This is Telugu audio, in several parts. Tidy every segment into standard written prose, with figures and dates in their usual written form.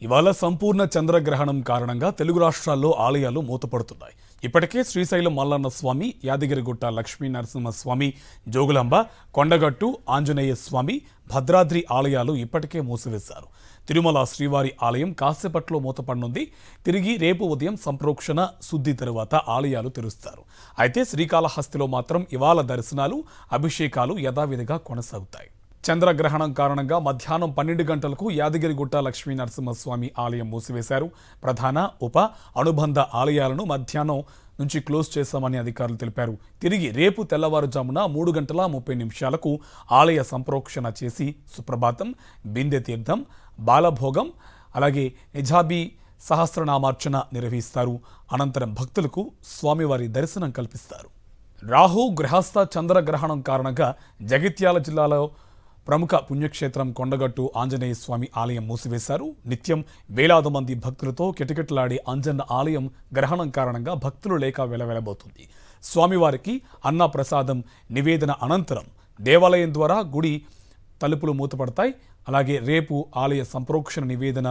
ఇవాళ సంపూర్ణ చంద్రగ్రహణం కారణంగా తెలుగు రాష్ట్రాల్లో ఆలయాలు మూతపడుతున్నాయి. ఇప్పటికే శ్రీశైలం మల్లన్న స్వామి, యాదగిరిగుట్ట లక్ష్మీ నరసింహస్వామి, జోగులాంబ, కొండగట్టు ఆంజనేయ స్వామి, భద్రాద్రి ఆలయాలు ఇప్పటికే మూసివేశారు. తిరుమల శ్రీవారి ఆలయం కాసేపట్లో మూతపడనుంది. తిరిగి రేపు ఉదయం సంప్రోక్షణ శుద్ధి తరువాత ఆలయాలు తెరుస్తారు. అయితే శ్రీకాళహస్తిలో మాత్రం ఇవాళ దర్శనాలు, అభిషేకాలు యథావిధిగా కొనసాగుతాయి. చంద్రగ్రహణం కారణంగా మధ్యాహ్నం 12 గంటలకు యాదగిరిగుట్ట లక్ష్మీ నరసింహస్వామి ఆలయం మూసివేశారు. ప్రధాన, ఉప, అనుబంధ ఆలయాలను మధ్యాహ్నం నుంచి క్లోజ్ చేశామని అధికారులు తెలిపారు. తిరిగి రేపు తెల్లవారుజామున 3:30 ఆలయ సంప్రోక్షణ చేసి సుప్రభాతం, బిందె తీర్థం, బాలభోగం, అలాగే నిజాబీ సహస్రనామార్చన నిర్వహిస్తారు. అనంతరం భక్తులకు స్వామివారి దర్శనం కల్పిస్తారు. రాహు గ్రహస్థ చంద్రగ్రహణం కారణంగా జగిత్యాల జిల్లాలో ప్రముఖ పుణ్యక్షేత్రం కొండగట్టు ఆంజనేయ స్వామి ఆలయం మూసివేశారు. నిత్యం వేలాది మంది భక్తులతో కిటకిటలాడే అంజన్న ఆలయం గ్రహణం కారణంగా భక్తులు లేక వెలవెలబోతుంది. స్వామివారికి అన్న ప్రసాదం నివేదన అనంతరం దేవాలయం ద్వారా గుడి తలుపులు మూతపడతాయి. అలాగే రేపు ఆలయ సంప్రోక్షణ నివేదన,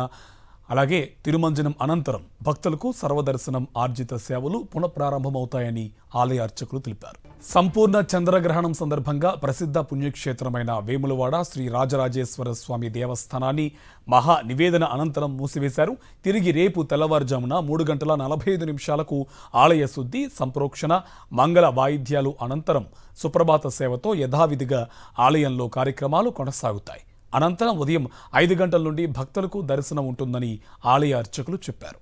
అలాగే తిరుమంజనం అనంతరం భక్తులకు సర్వదర్శనం, ఆర్జిత సేవలు పునఃప్రారంభమవుతాయని ఆలయ అర్చకులు తెలిపారు. సంపూర్ణ చంద్రగ్రహణం సందర్భంగా ప్రసిద్ధ పుణ్యక్షేత్రమైన వేములవాడ శ్రీ రాజరాజేశ్వర స్వామి దేవస్థానాన్ని మహా నివేదన అనంతరం మూసివేశారు. తిరిగి రేపు తెల్లవారుజామున 3:45 ఆలయ శుద్ధి, సంప్రోక్షణ, మంగళ వాయిద్యాలు అనంతరం సుప్రభాత సేవతో యథావిధిగా ఆలయంలో కార్యక్రమాలు కొనసాగుతాయి. అనంతరం ఉదయం 5 గంటల నుండి భక్తులకు దర్శనం ఉంటుందని ఆలయ అర్చకులు చెప్పారు.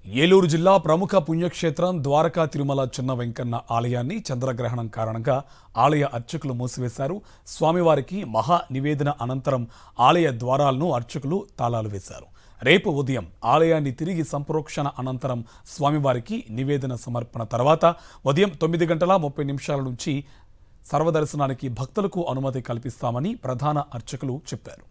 ఏలూరు జిల్లా ప్రముఖ పుణ్యక్షేత్రం ద్వారకా తిరుమల చిన్న వెంకన్న ఆలయాన్ని చంద్రగ్రహణం కారణంగా ఆలయ అర్చకులు మూసివేశారు. స్వామివారికి మహా నివేదన అనంతరం ఆలయ ద్వారాలను అర్చకులు తాళాలు వేశారు. రేపు ఉదయం ఆలయాన్ని తిరిగి సంప్రోక్షణ అనంతరం స్వామివారికి నివేదన సమర్పణ తర్వాత ఉదయం 9:30 నుంచి సర్వదర్శనానికి భక్తులకు అనుమతి కల్పిస్తామని ప్రధాన అర్చకులు చెప్పారు.